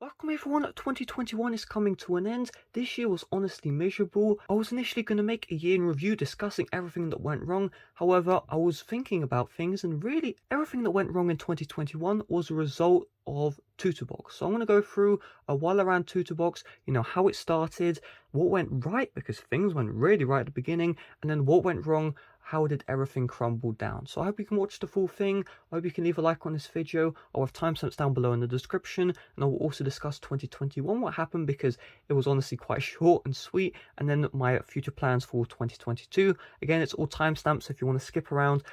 Welcome everyone, 2021 is coming to an end. This year was honestly miserable. I was initially going to make a year in review discussing everything that went wrong. However, I was thinking about things and really everything that went wrong in 2021 was a result of TutuBox. So I'm going to go through a while around TutuBox, how it started, what went right because things went really right at the beginning, and then what went wrong, how did everything crumble down. So I hope you can watch the full thing. I hope you can leave a like on this video. I'll have timestamps down below in the description, and I will also discuss 2021, what happened, because it was honestly quite short and sweet, and then my future plans for 2022. Again, it's all timestamps, so if you want to skip around,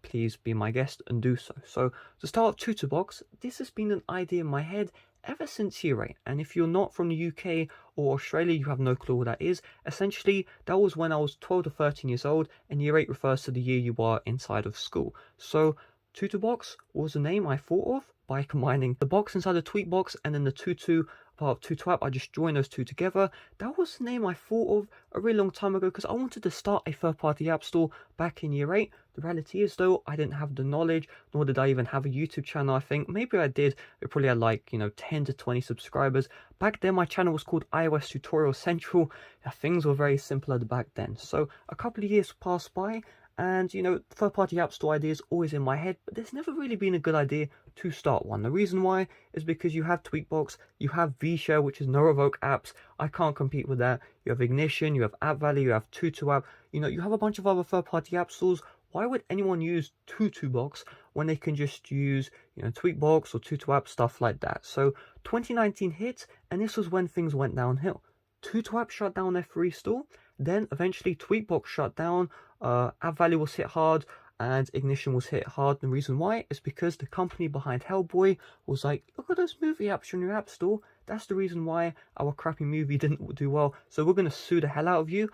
please be my guest and do so. So to start off TutuBox, this has been an idea in my head ever since year 8, and if you're not from the UK or Australia, you have no clue what that is. Essentially, that was when I was 12 to 13 years old, and year 8 refers to the year you are inside of school. So TutuBox was a name I thought of by combining the box inside the tweet box and then the Tutu part of Tutu app. I just joined those two together. That was the name I thought of a really long time ago because I wanted to start a third-party app store back in year 8. The reality is though, I didn't have the knowledge, nor did I even have a YouTube channel. I think maybe I did. It probably had like 10 to 20 subscribers. Back then my channel was called iOS Tutorial Central. Things were very simpler back then. So a couple of years passed by, and third-party app store ideas always in my head, but there's never really been a good idea to start one. The reason why is because you have Tweetbox, you have VShare, which is no revoke apps. I can't compete with that. You have Ignition, you have AppValley, you have Tutu app. You have a bunch of other third-party app stores. Why would anyone use TutuBox when they can just use Tweetbox or Tutu app, stuff like that? So 2019 hit, and this was when things went downhill. Tutu app shut down their free store. Then eventually Tweetbox shut down, AppValley was hit hard, and Ignition was hit hard. The reason why is because the company behind Hellboy was like, look at those movie apps on your app store. That's the reason why our crappy movie didn't do well. So we're going to sue the hell out of you.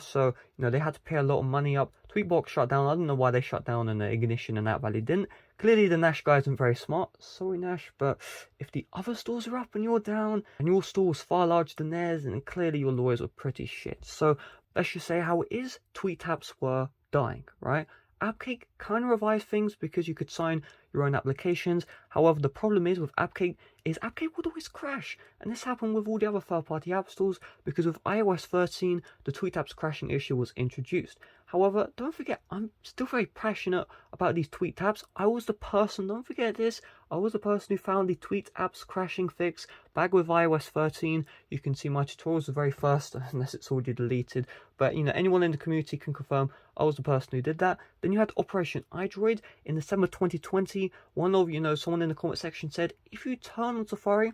So they had to pay a lot of money up. Tweetbox shut down. I don't know why they shut down, and Ignition and AppValley didn't. Clearly the Nash guy isn't very smart. Sorry Nash, but if the other stores are up and you're down, and your store was far larger than theirs, then clearly your lawyers were pretty shit. So let's just say how it is. Tweet apps were dying, right? AppCake kind of revised things because you could sign your own applications. However, the problem is with AppCake is AppCake would always crash. And this happened with all the other third-party app stores because with iOS 13, the tweet apps crashing issue was introduced. However, don't forget, I'm still very passionate about these tweet apps. I was the person, don't forget this, I was the person who found the tweet apps crashing fix back with iOS 13. You can see my tutorials the very first, unless it's already deleted. But anyone in the community can confirm I was the person who did that. Then you had Operation iDroid in December 2020. One of someone in the comment section said, if you turn on Safari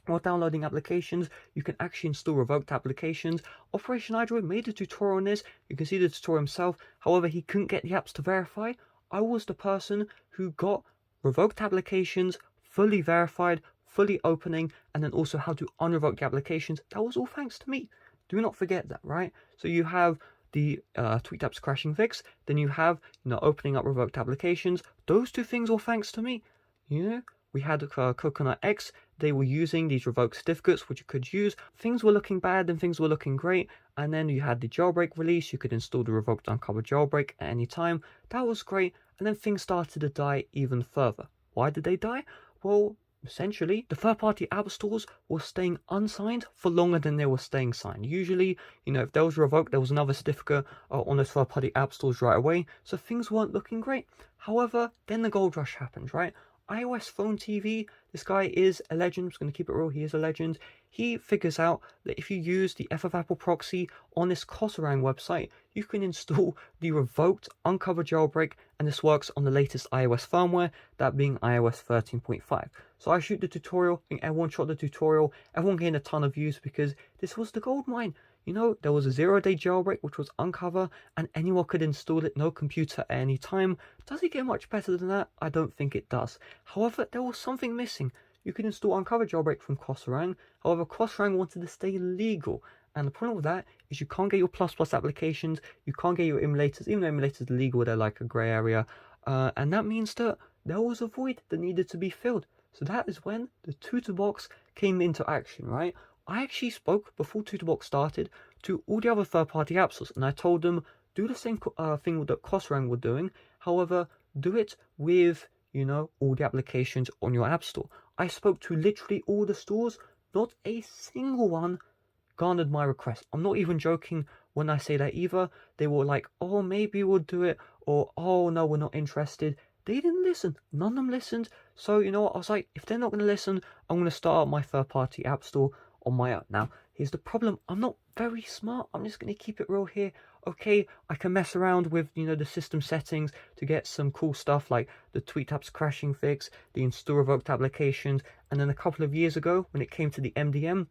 while downloading applications, you can actually install revoked applications. Operation iDroid made a tutorial on this. You can see the tutorial himself. However, he couldn't get the apps to verify. I was the person who got revoked applications fully verified, fully opening, and then also how to unrevoke the applications. That was all thanks to me. Do not forget that, right? So you have the tweet apps crashing fix, then you have opening up revoked applications. Those two things all thanks to me. We had Coconut X. They were using these revoked certificates which you could use. Things were looking bad and things were looking great, and then you had the jailbreak release. You could install the revoked uncovered jailbreak at any time. That was great, and then things started to die even further. Why did they die? Well, essentially, the third-party app stores were staying unsigned for longer than they were staying signed. Usually, if there was revoked, there was another certificate on those third-party app stores right away, so things weren't looking great. However, then the gold rush happened, right? iOS Phone TV, this guy is a legend. I'm just going to keep it real, he is a legend. He figures out that if you use the FFApple proxy on this Kosorang website, you can install the revoked uncovered jailbreak, and this works on the latest iOS firmware, that being iOS 13.5. So I shoot the tutorial, I think everyone shot the tutorial, everyone gained a ton of views because this was the gold mine. There was a 0-day jailbreak which was uncover, and anyone could install it, no computer at any time. Does it get much better than that? I don't think it does. However, there was something missing. You could install uncover jailbreak from Kosorang. However, Kosorang wanted to stay legal. And the problem with that is you can't get your plus applications, you can't get your emulators, even though emulators are legal, they're like a grey area. And that means that there was a void that needed to be filled. So that is when the TutuBox came into action, right? I actually spoke before TutuBox started to all the other third-party app stores, and I told them, do the same thing that Kosorang were doing. However, do it with all the applications on your app store. I spoke to literally all the stores. Not a single one garnered my request. I'm not even joking when I say that either. They were like, oh, maybe we'll do it, or oh, no, we're not interested. They didn't listen. None of them listened. So, you know what? I was like, if they're not going to listen, I'm going to start my third-party app store on my own. Now, here's the problem. I'm not very smart. I'm just going to keep it real here. Okay, I can mess around with, you know, the system settings to get some cool stuff like the TweetApps crashing fix, the install revoked applications, and then a couple of years ago, when it came to the MDM,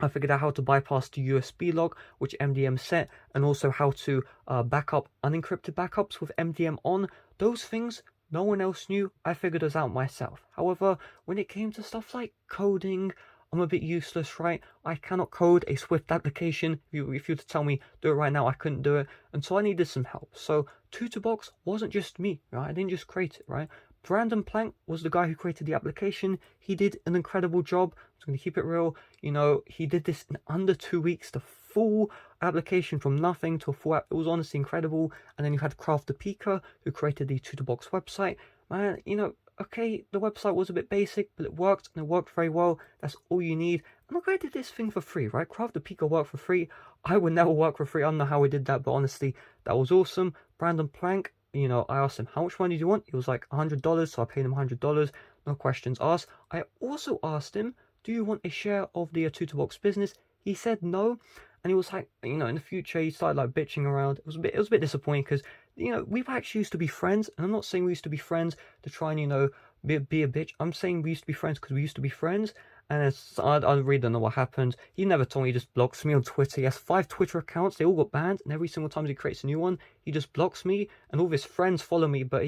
I figured out how to bypass the USB log, which MDM set, and also how to backup unencrypted backups with MDM on. Those things no one else knew. I figured those out myself. However, when it came to stuff like coding, I'm a bit useless, right? I cannot code a Swift application. If you were to tell me do it right now, I couldn't do it. And so I needed some help. So TutuBox wasn't just me, right? I didn't just create it, right? Brandon Plank was the guy who created the application. He did an incredible job. I'm just going to keep it real. You know, he did this in under 2 weeks, the full application from nothing to a full app. It was honestly incredible. And then you had Craft the Pika, who created the TutuBox website. Man, you know, okay, the website was a bit basic, but it worked, and it worked very well. That's all you need. And look, I did this thing for free, right? Craft the Pika worked for free. I would never work for free. I don't know how we did that, but honestly, that was awesome. Brandon Plank, you know, I asked him, how much money do you want? He was like, $100, so I paid him $100. No questions asked. I also asked him, do you want a share of the TutuBox business? He said no. And he was like, you know, in the future, he started like bitching around. It was a bit disappointing because, you know, we've actually used to be friends. And I'm not saying we used to be friends to try and, you know, be a bitch. I'm saying we used to be friends because we used to be friends. And I really don't know what happened. He never told me. He just blocks me on Twitter. He has 5 Twitter accounts. They all got banned. And every single time he creates a new one, he just blocks me. And all of his friends follow me. But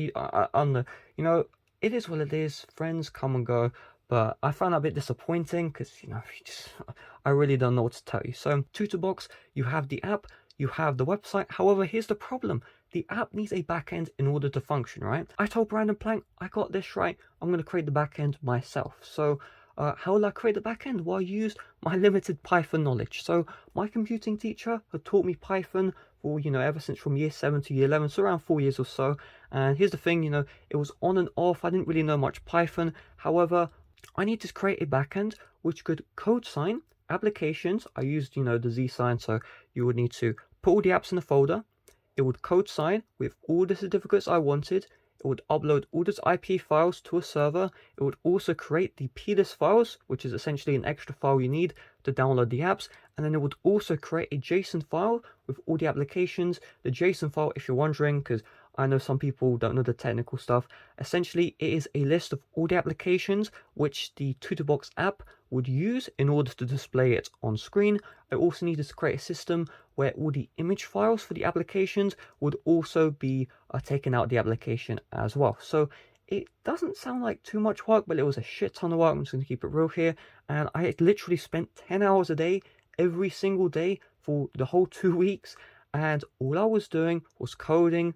I'm the, you know, it is what it is. Friends come and go. But I found that a bit disappointing because, you know, I really don't know what to tell you. So TutuBox, you have the app, you have the website. However, here's the problem. The app needs a backend in order to function, right? I told Brandon Plank, I got this right. I'm going to create the backend myself. So how will I create the backend? Well, I used my limited Python knowledge. So my computing teacher had taught me Python for, you know, ever since from year 7 to year 11, so around 4 years or so. And here's the thing, you know, it was on and off. I didn't really know much Python. However, I need to create a backend which could code sign applications. I used, you know, the Z sign, so you would need to put all the apps in a folder. It would code sign with all the certificates I wanted. It would upload all those IP files to a server. It would also create the plist files, which is essentially an extra file you need to download the apps. And then it would also create a JSON file with all the applications. The JSON file, if you're wondering, because I know some people don't know the technical stuff, essentially it is a list of all the applications which the TutuBox app would use in order to display it on screen. I also needed to create a system where all the image files for the applications would also be taken out of the application as well. So it doesn't sound like too much work, but it was a shit ton of work. I'm just going to keep it real here. And I literally spent 10 hours a day, every single day for the whole 2 weeks. And all I was doing was coding.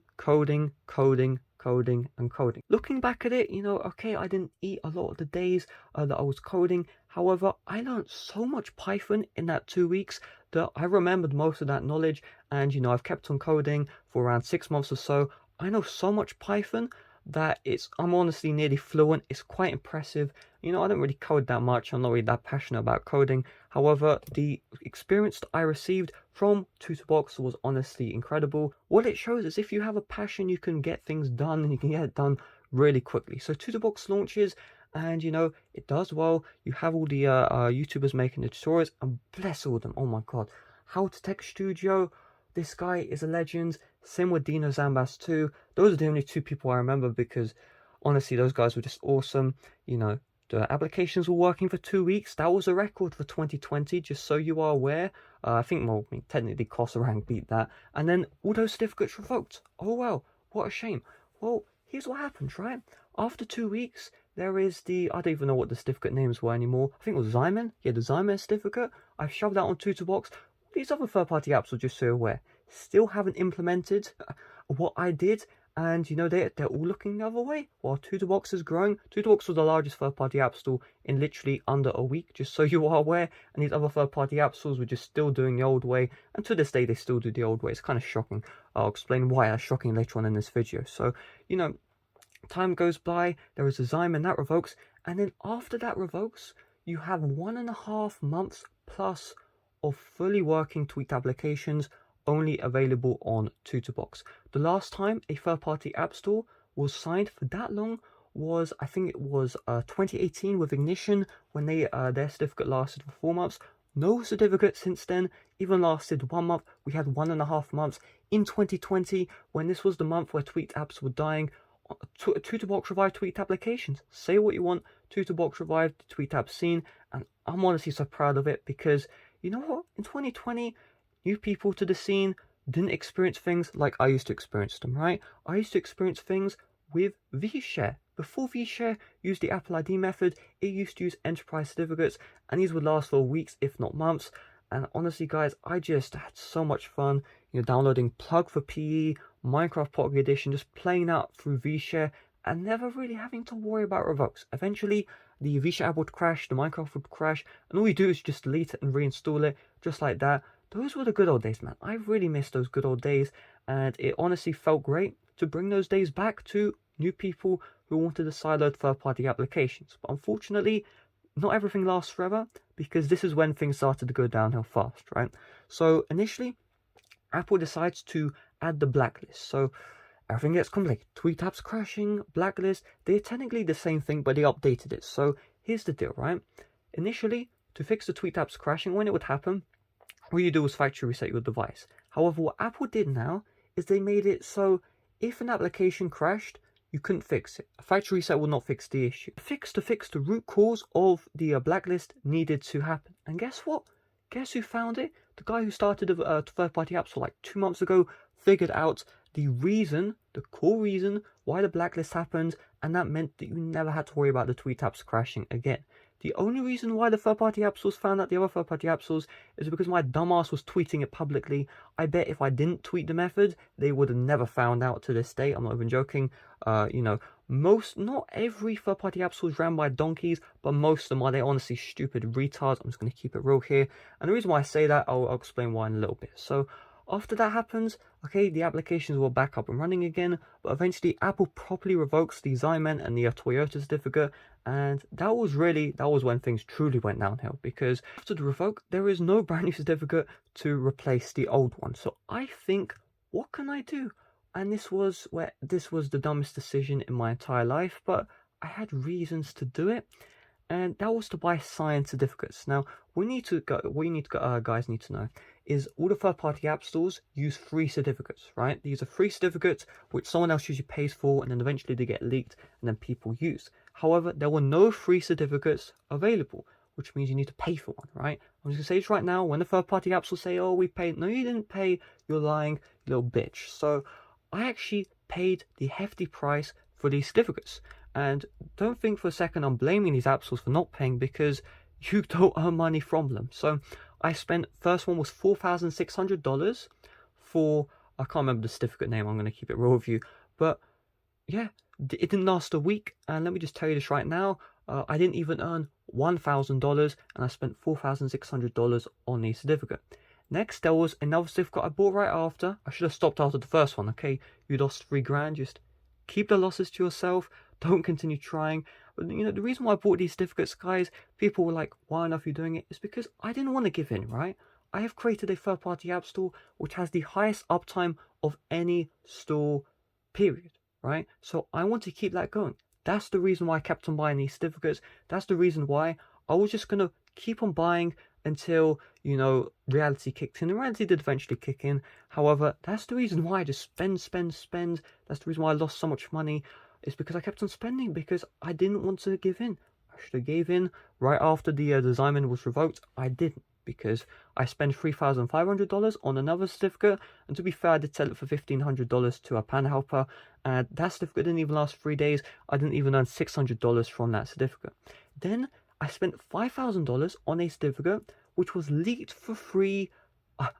Looking back at it, you know, okay, I didn't eat a lot of the days that I was coding. However, I learned so much Python in that 2 weeks that I remembered most of that knowledge. And, you know, I've kept on coding for around 6 months or so. I know so much Python that I'm honestly nearly fluent. It's quite impressive. You know, I don't really code that much. I'm not really that passionate about coding. However, the experience that I received from TutuBox was honestly incredible. What it shows is if you have a passion, you can get things done and you can get it done really quickly. So TutuBox launches and, you know, it does well. You have all the YouTubers making the tutorials, and bless all of them. Oh my God. How to Tech Studio. This guy is a legend. Same with Dino Zambas too. Those are the only 2 people I remember because honestly, those guys were just awesome. You know, the applications were working for 2 weeks. That was a record for 2020, just so you are aware. I think, well, I mean, technically Rank beat that. And then all those certificates revoked. Oh, well, what a shame. Well, here's what happens, right? After 2 weeks, there is I don't even know what the certificate names were anymore. I think it was Zyman. Yeah, the Zyman certificate. I've shoved that on TutuBox. These other third-party apps, are just so aware, still haven't implemented what I did, and you know they're all looking the other way while TutuBox is growing. TutuBox was the largest third-party app store in literally under a week, just so you are aware, and these other third-party app stores were just still doing the old way, and to this day they still do the old way. It's kind of shocking. I'll explain why that's shocking later on in this video. So, you know, time goes by, there is a Zyman that revokes, And then after that revokes, you have 1.5 months plus of fully working tweet applications only available on TutuBox. The last time a third-party app store was signed for that long was, I think it was 2018 with Ignition, when their certificate lasted for 4 months. No certificate since then even lasted 1 month. We had 1.5 months in 2020, when this was the month where tweet apps were dying. TutuBox revived tweet applications. Say what you want, TutuBox revived the tweet app scene, and I'm honestly so proud of it, because you know what? In 2020, new people to the scene didn't experience things like I used to experience them, right? I used to experience things with vShare. Before vShare used the Apple ID method, it used to use enterprise certificates, and these would last for weeks, if not months. And honestly, guys, I just had so much fun, downloading Plug for PE, Minecraft Pocket Edition, just playing out through vShare, and never really having to worry about revokes. Eventually, the vShare app would crash, the Minecraft would crash, and all you do is just delete it and reinstall it, just like that. Those were the good old days, man. I really miss those good old days, and it honestly felt great to bring those days back to new people who wanted the siloed third-party applications. But unfortunately, not everything lasts forever, because this is when things started to go downhill fast, right? So initially, Apple decides to add the blacklist. So everything gets complicated. Tweet apps crashing, blacklist, they're technically the same thing, but they updated it. So here's the deal, right? Initially, to fix the tweet apps crashing, when it would happen, all you do was factory reset your device. However, what Apple did now is they made it so if an application crashed, you couldn't fix it. A factory reset will not fix the issue. To fix the root cause of the blacklist needed to happen. And guess what? Guess who found it? The guy who started the third-party apps for like 2 months ago figured out the core reason why the blacklist happened, and that meant that you never had to worry about the tweet apps crashing again. The only reason why the third-party app stores found out the other third-party app stores is because my dumbass was tweeting it publicly. I bet if I didn't tweet the method, they would have never found out to this day. I'm not even joking. Not every third-party app store is ran by donkeys, but most of them are. They honestly stupid retards. I'm just going to keep it real here. And the reason why I say that, I'll explain why in a little bit. So after that happens, okay, the applications were back up and running again, but eventually Apple properly revokes the Zyman and the Toyota certificate, and that was when things truly went downhill, because after the revoke, there is no brand new certificate to replace the old one. So I think, what can I do? And this was the dumbest decision in my entire life, but I had reasons to do it, and that was to buy signed certificates. Now, guys need to know is all the third-party app stores use free certificates, right? These are free certificates which someone else usually pays for, and then eventually they get leaked and then people use. However, there were no free certificates available, which means you need to pay for one, right? I'm just gonna say this right now. When the third-party apps will say, "Oh, we paid," no, you didn't pay. You're lying, you little bitch. So I actually paid the hefty price for these certificates, and don't think for a second I'm blaming these app stores for not paying, because you don't earn money from them. So I spent, first one was $4,600 for, I can't remember the certificate name, I'm going to keep it real with you, but yeah, it didn't last a week, and let me just tell you this right now, I didn't even earn $1,000, and I spent $4,600 on the certificate. Next, there was another certificate I bought right after. I should have stopped after the first one, okay? You lost $3,000, just keep the losses to yourself, don't continue trying. But the reason why I bought these certificates, guys, people were like, why on earth are you doing it? It's because I didn't want to give in, right? I have created a third-party app store which has the highest uptime of any store, period, right? So I want to keep that going. That's the reason why I kept on buying these certificates. That's the reason why I was just going to keep on buying until, reality kicked in. And reality did eventually kick in. However, that's the reason why I just spend. That's the reason why I lost so much money. It's because I kept on spending, because I didn't want to give in. I should have gave in right after the Zyman was revoked. I didn't, because I spent $3,500 on another certificate, and to be fair, I did sell it for $1,500 to a pan helper, and that certificate didn't even last 3 days. I didn't even earn $600 from that certificate. Then I spent $5,000 on a certificate which was leaked for free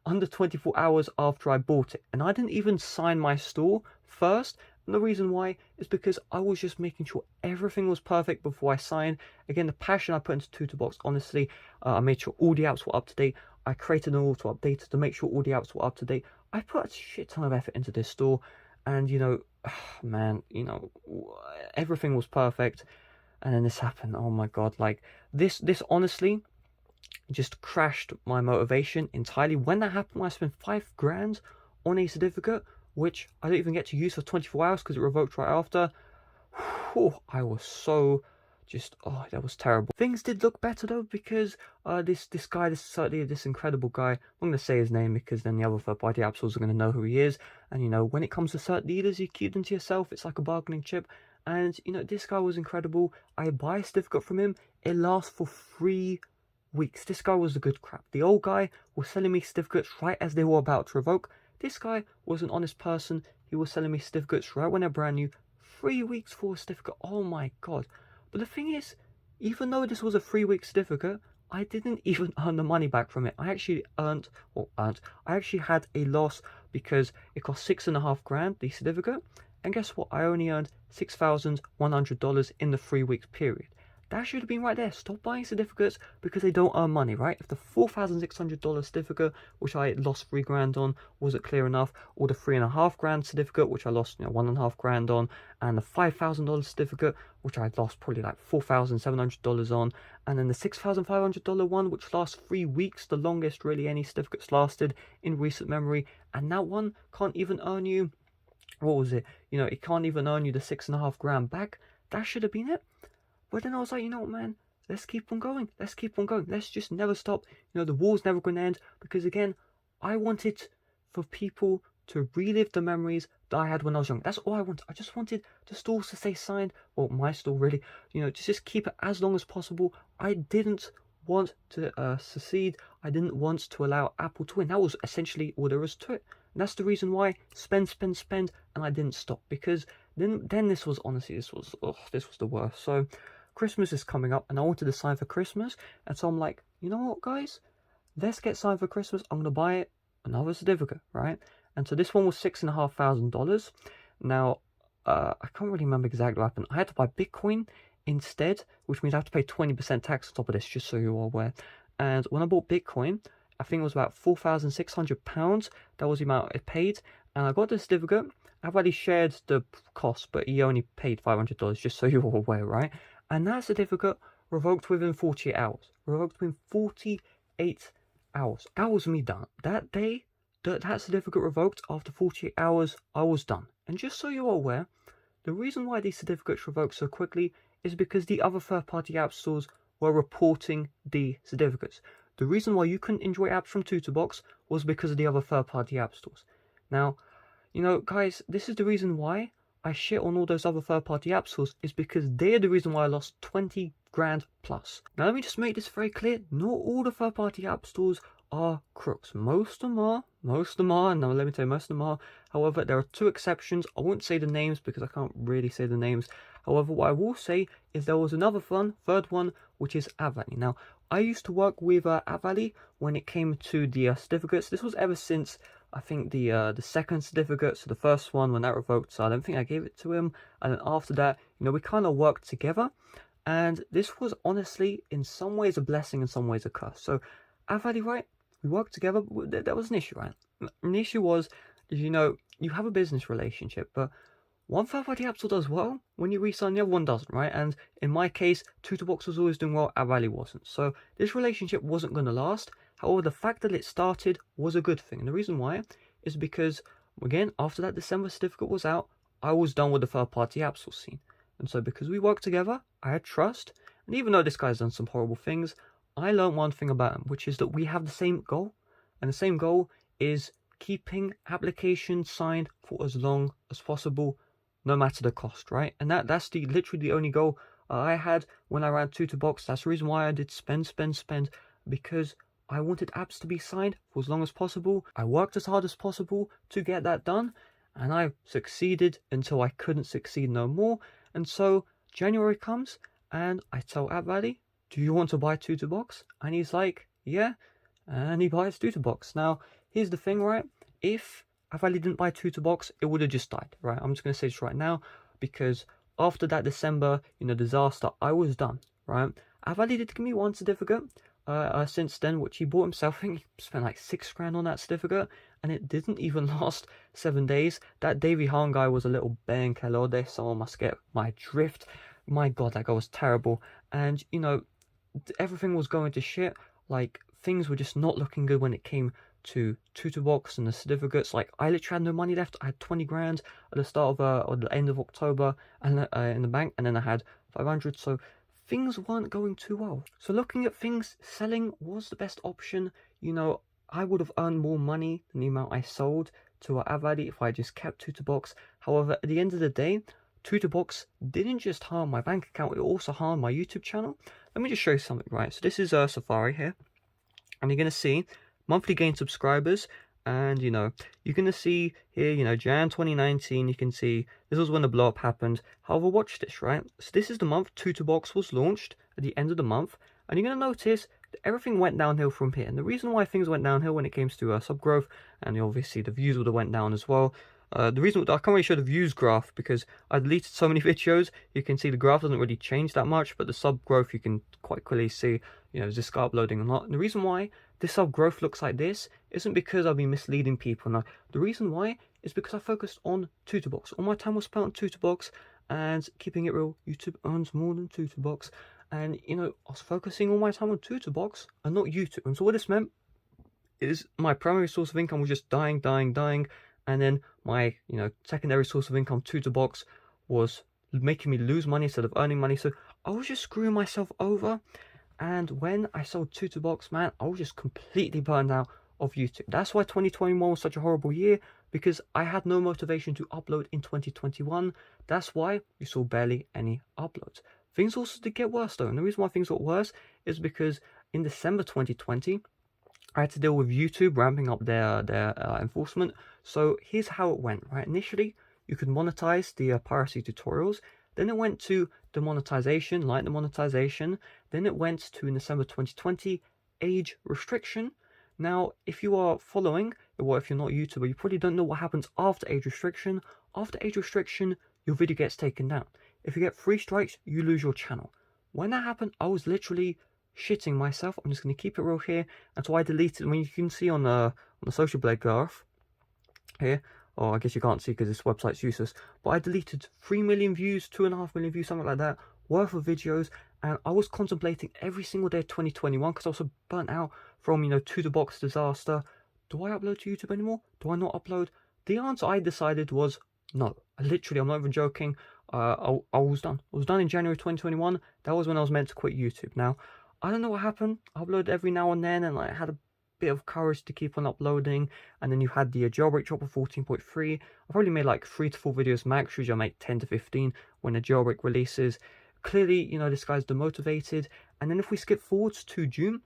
under 24 hours after I bought it, and I didn't even sign my store first. And the reason why is because I was just making sure everything was perfect before I signed. Again, the passion I put into TutuBox, honestly, I made sure all the apps were up to date. I created an auto update to make sure all the apps were up to date. I put a shit ton of effort into this store, and man, everything was perfect. and then this happened. Oh my god, like this honestly just crashed my motivation entirely. When that happened, I spent $5 grand on a certificate, which I don't even get to use for 24 hours because it revoked right after. Whew, I was so just, oh, that was terrible. Things did look better though, because this guy, this incredible guy, I'm going to say his name because then the other third-party app stores are going to know who he is. And you know, when it comes to cert leaders, you keep them to yourself. It's like a bargaining chip. And you know, this guy was incredible. I buy a certificate from him. It lasts for 3 weeks. This guy was the good crap. The old guy was selling me certificates right as they were about to revoke. This guy was an honest person. He was selling me certificates right when they're brand new. 3 weeks for a certificate. Oh my god. But the thing is, even though this was a 3-week certificate, I didn't even earn the money back from it. I actually I actually had a loss because it cost $6.5 grand, the certificate. And guess what? I only earned $6,100 in the 3 weeks period. That should have been right there. Stop buying certificates because they don't earn money, right? If the $4,600 certificate, which I lost $3 grand on, wasn't clear enough, or the $3.5 grand certificate, which I lost $1.5 grand on, and the $5,000 certificate, which I lost probably like $4,700 on, and then the $6,500 one, which lasts 3 weeks, the longest really any certificates lasted in recent memory, and that one can't even earn you, what was it? It can't even earn you the $6.5 grand back. That should have been it. But then I was like, you know what, man? Let's keep on going. Let's keep on going. Let's just never stop. The war's never going to end. Because again, I wanted for people to relive the memories that I had when I was young. That's all I wanted. I just wanted the stores to stay signed. Well, my store really. To just keep it as long as possible. I didn't want to secede. I didn't want to allow Apple to win. That was essentially all there was to it. And that's the reason why spend, and I didn't stop. Because then this was honestly, this was the worst. So Christmas is coming up and I wanted to sign for Christmas, and so I'm like, you know what, guys, let's get signed for Christmas. I'm gonna buy another certificate, right? And so this one was $6,500. Now I can't really remember exactly what happened. I had to buy Bitcoin instead, which means I have to pay 20% tax on top of this, just so you're aware. And when I bought Bitcoin, I think it was about £4,600. That was the amount I paid, and I got the certificate. I've already shared the cost, but he only paid $500, just so you're aware, right? And that certificate revoked within 48 hours. Revoked within 48 hours. That was me done. That day, that certificate revoked, after 48 hours, I was done. And just so you're aware, the reason why these certificates revoked so quickly is because the other third-party app stores were reporting the certificates. The reason why you couldn't enjoy apps from TutuBox was because of the other third-party app stores. Now, guys, this is the reason why I shit on all those other third-party app stores, is because they're the reason why I lost 20 grand plus. Now, let me just make this very clear. Not all the third-party app stores are crooks. Most of them are. No, let me tell you, most of them are. However, there are 2 exceptions. I won't say the names because I can't really say the names. However, what I will say is there was another third one, which is AppValley. Now, I used to work with AppValley when it came to the certificates. This was ever since, I think, the second certificate. So the first one, when that revoked, so I don't think I gave it to him. And then after that, we kind of worked together. And this was honestly, in some ways, a blessing, in some ways, a curse. So AppValley, right? We worked together, but there was an issue, right? And the issue was, you have a business relationship, but one third-party app store does well when you resign, the other one doesn't, right? And in my case, TutuBox was always doing well, AppValley wasn't. So this relationship wasn't going to last. However, the fact that it started was a good thing. And the reason why is because, again, after that December certificate was out, I was done with the third-party app store scene. And so because we worked together, I had trust. And even though this guy's done some horrible things, I learned one thing about him, which is that we have the same goal. And the same goal is keeping applications signed for as long as possible, no matter the cost, right? And that's literally the only goal I had when I ran TutuBox. That's the reason why I did spend, because I wanted apps to be signed for as long as possible. I worked as hard as possible to get that done, and I succeeded until I couldn't succeed no more. And so January comes, and I tell AppValley, do you want to buy TutuBox? And he's like, yeah, and he buys TutuBox. Now, here's the thing, right? If AppValley didn't buy TutuBox, it would have just died, right? I'm just going to say this right now, because after that December, disaster, I was done, right? AppValley did give me one certificate since then, which he bought himself. I think he spent like $6 grand on that certificate, and it didn't even last 7 days. That Davey Hahn guy was a little Ben Kelode, someone must get my drift. my god, that guy was terrible. And you know, everything was going to shit. Like, things were just not looking good when it came to TutuBox and the certificates. Like, I literally had no money left. I had 20 grand at the start of or the end of October, and in the bank, and then I had 500. So things weren't going too well. So looking at things, selling was the best option. You know, I would have earned more money than the amount I sold to Avadi if I just kept TutuBox. However, at the end of the day, TutuBox didn't just harm my bank account, it also harmed my YouTube channel. Let me just show you something, right? So this is Safari here, and you're going to see monthly gain subscribers, and you know, you're going to see here, you know, Jan 2019, you can see this was when the blow up happened. However, watch this, right? So this is the month TutuBox was launched at the end of the month, and you're going to notice that everything went downhill from here. And the reason why things went downhill when it comes to sub growth, and obviously the views would have went down as well. The reason I can't really show the views graph because I deleted so many videos. You can see the graph doesn't really change that much, but the sub growth you can quite clearly see, you know, is this guy uploading or not. And the reason why this sub growth looks like this isn't because I've been misleading people. No, the reason why is because I focused on TutuBox. All my time was spent on TutuBox, and keeping it real, YouTube earns more than TutuBox. And you know, I was focusing all my time on TutuBox and not YouTube. And so what this meant is my primary source of income was just dying. And then my, you know, secondary source of income, TutuBox, was making me lose money instead of earning money. So I was just screwing myself over. And when I sold TutuBox, man, I was just completely burned out of YouTube. That's why 2021 was such a horrible year, because I had no motivation to upload in 2021. That's why you saw barely any uploads. Things also did get worse though. And the reason why things got worse is because in December 2020, I had to deal with YouTube ramping up their enforcement. So here's how it went, right? Initially, you could monetize the piracy tutorials. Then it went to demonetization, light demonetization. Then it went to, in December 2020, age restriction. Now, if you are following, or if you're not a YouTuber, you probably don't know what happens after age restriction. After age restriction, your video gets taken down. If you get 3 strikes, you lose your channel. When that happened, I was literally shitting myself. I'm just going to keep it real here. And so I deleted, I mean, you can see on the social blade graph here, or I guess you can't see because this website's useless, but I deleted 3 million views, 2.5 million views, something like that, worth of videos. And I was contemplating every single day of 2021 because I was so burnt out from, you know, TutuBox disaster. Do I upload to YouTube anymore? Do I not upload? The answer I decided was no. Literally, I'm not even joking. I was done. I was done in January 2021. That was when I was meant to quit YouTube. Now, I don't know what happened. I uploaded every now and then, and I had a bit of courage to keep on uploading. And then you had the jailbreak drop of 14.3. I've probably made like 3 to 4 videos max. Usually I make 10 to 15 when the jailbreak releases. Clearly, you know, this guy's demotivated. And then if we skip forwards to June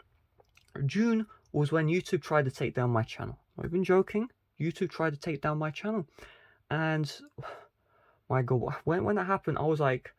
was when YouTube tried to take down my channel. I'm not even joking. YouTube tried to take down my channel. And my God, when that happened, I was like,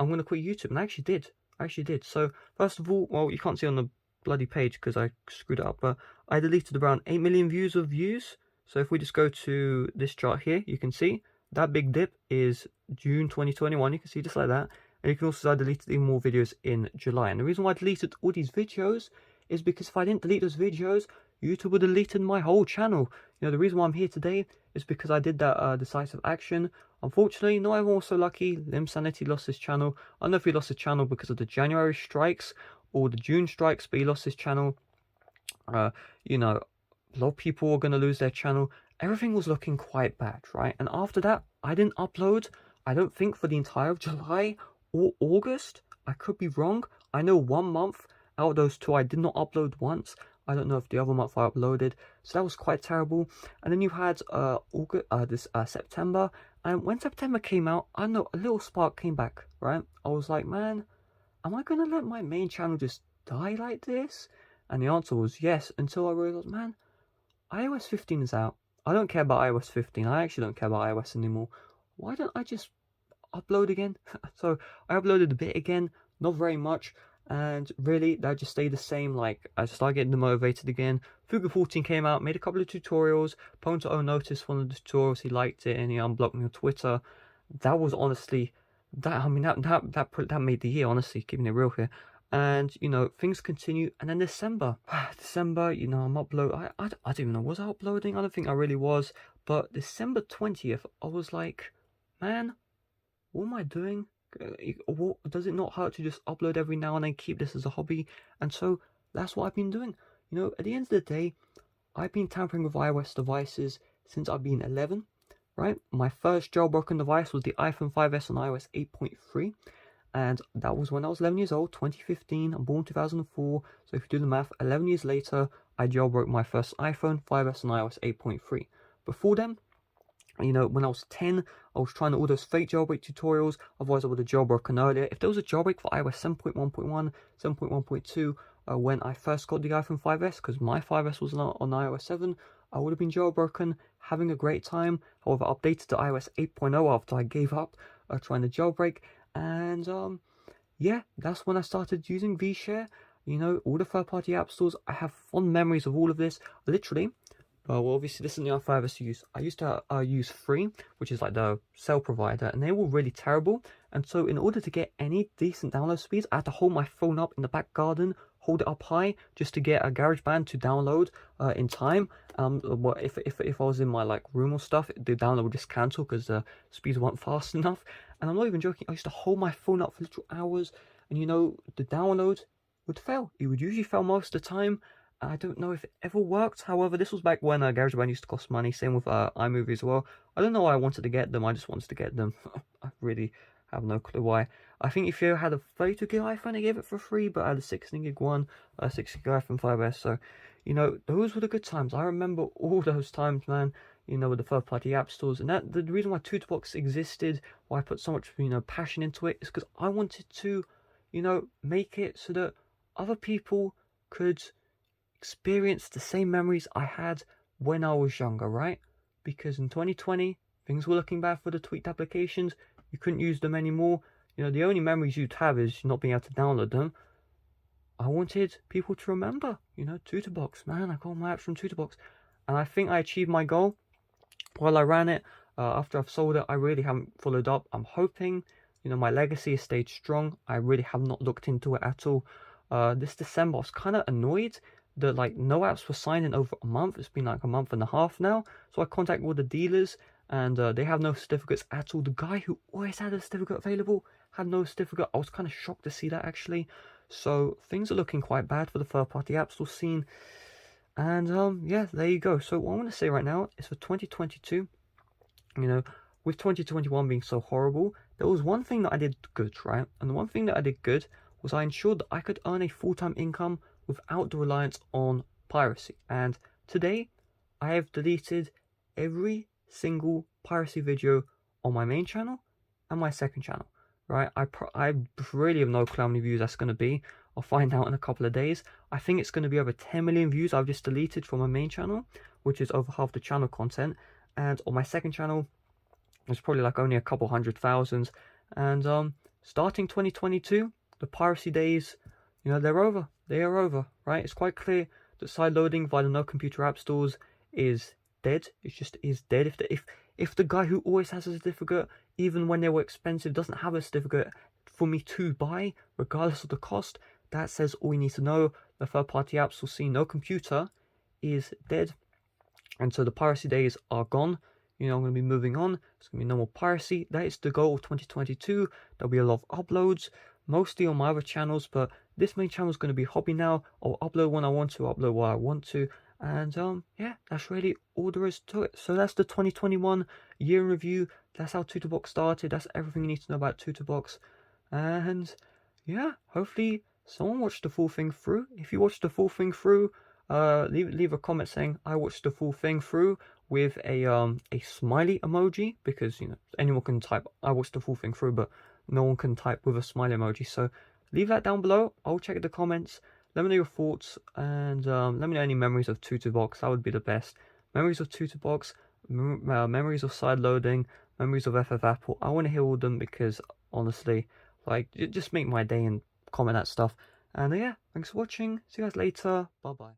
I'm going to quit YouTube. And I actually did. So first of all, well, you can't see on the bloody page because I screwed it up, but I deleted around 8 million views of views. So if we just go to this chart here, you can see that big dip is June 2021. You can see just like that. And you can also see I deleted even more videos in July. And the reason why I deleted all these videos is because if I didn't delete those videos, YouTube would have deleted my whole channel. You know, the reason why I'm here today is because I did that decisive action. Unfortunately, not everyone was so lucky. Limsanity lost his channel. I don't know if he lost his channel because of the January strikes or the June strikes, but he lost his channel. You know, a lot of people were going to lose their channel. Everything was looking quite bad, right? And after that, I didn't upload, I don't think, for the entire of July or August. I could be wrong. I know 1 month out of those 2 I did not upload once. I don't know if the other month I uploaded. So that was quite terrible. And then you had September. And when September came out, I know a little spark came back, right? I was like, man, am I going to let my main channel just die like this? And the answer was yes, until I realized, man, iOS 15 is out. I don't care about iOS 15. I actually don't care about iOS anymore. Why don't I just upload again? So I uploaded a bit again, not very much. And really, that just stayed the same. Like, I started getting demotivated again. Fugu 14 came out, made a couple of tutorials. Ponto noticed one of the tutorials, he liked it, and he unblocked me on Twitter. That was honestly, that made the year, honestly, keeping it real here. And, you know, things continue. And then December, you know, I'm uploading. I don't even know, was I uploading? I don't think I really was. But December 20th, I was like, man, what am I doing? Does it not hurt to just upload every now and then, keep this as a hobby? And so that's what I've been doing. You know, at the end of the day, I've been tampering with iOS devices since I've been 11, right? My first jailbroken device was the iPhone 5S on iOS 8.3, and that was when I was 11 years old, 2015. I'm born 2004, so if you do the math, 11 years later, I jailbroke my first iPhone 5S on iOS 8.3. Before then, you know, when I was 10, I was trying all those fake jailbreak tutorials, otherwise I would have jailbroken earlier. If there was a jailbreak for iOS 7.1.1, 7.1.2, when I first got the iPhone 5S, because my 5S was on iOS 7, I would have been jailbroken, having a great time. However, I updated to iOS 8.0 after I gave up trying to jailbreak, and yeah, that's when I started using VShare. You know, all the third-party app stores. I have fond memories of all of this. Literally, well, obviously this is the iPhone 5S use. I used to use Free, which is like the cell provider, and they were really terrible. And so in order to get any decent download speeds, I had to hold my phone up in the back garden, hold it up high, just to get a GarageBand to download in time. If I was in my like room or stuff, the download would just cancel because the speeds weren't fast enough. And I'm not even joking. I used to hold my phone up for literal hours, and you know, the download would fail. It would usually fail most of the time. I don't know if it ever worked. However, this was back when GarageBand used to cost money. Same with iMovie as well. I don't know why I wanted to get them. I just wanted to get them. I really have no clue why. I think if you had a 32 gig iPhone, they gave it for free, but I had a 16 gig one, 16 gig iPhone 5S. So, you know, those were the good times. I remember all those times, man. You know, with the third-party app stores, and that the reason why TutuBox existed, why I put so much passion into it, is because I wanted to, you know, make it so that other people could experience the same memories I had when I was younger, right? Because in 2020, things were looking bad for the tweaked applications. You couldn't use them anymore. You know, the only memories you'd have is not being able to download them. I wanted people to remember, you know, TutuBox, man. I got my apps from TutuBox. And I think I achieved my goal while I ran it. After I've sold it, I really haven't followed up. I'm hoping, you know, my legacy has stayed strong. I really have not looked into it at all. This December, I was kind of annoyed that like no apps were signed in over a month. It's been like a month and a half now. So I contacted all the dealers, and they have no certificates at all. The guy who always had a certificate available had no certificate. I was kind of shocked to see that actually. So things are looking quite bad for the third-party app store scene. And yeah, there you go. So what I want to say right now is for 2022, you know, with 2021 being so horrible, there was one thing that I did good, right? And the one thing that I did good was I ensured that I could earn a full-time income without the reliance on piracy. And today, I have deleted every single piracy video on my main channel and my second channel, right? I really have no clue how many views that's going to be. I'll find out in a couple of days. I think it's going to be over 10 million views I've just deleted from my main channel, which is over half the channel content. And on my second channel, it's probably like only a couple 100,000. And starting 2022, the piracy days, you know, they're over. They are over, right? It's quite clear that sideloading via the no computer app stores is dead. It just is dead. If the guy who always has a certificate, even when they were expensive, doesn't have a certificate for me to buy, regardless of the cost, that says all you need to know. The third-party apps will see no computer is dead. And so the piracy days are gone. You know, I'm going to be moving on. It's going to be no more piracy. That is the goal of 2022. There'll be a lot of uploads, mostly on my other channels, but this main channel is going to be hobby now. I'll upload when I want to, upload what I want to. And yeah, that's really all there is to it. So that's the 2021 year in review. That's how TutuBox started. That's everything you need to know about TutuBox. And yeah, hopefully someone watched the full thing through. If you watched the full thing through, leave a comment saying I watched the full thing through with a smiley emoji, because you know anyone can type I watched the full thing through, but no one can type with a smiley emoji. So leave that down below. I'll check the comments. Let me know your thoughts, and let me know any memories of TutuBox. That would be the best. Memories of TutuBox, memories of sideloading, memories of FF Apple. I want to hear all of them, because honestly, like, just make my day and comment that stuff. And yeah, thanks for watching. See you guys later. Bye bye.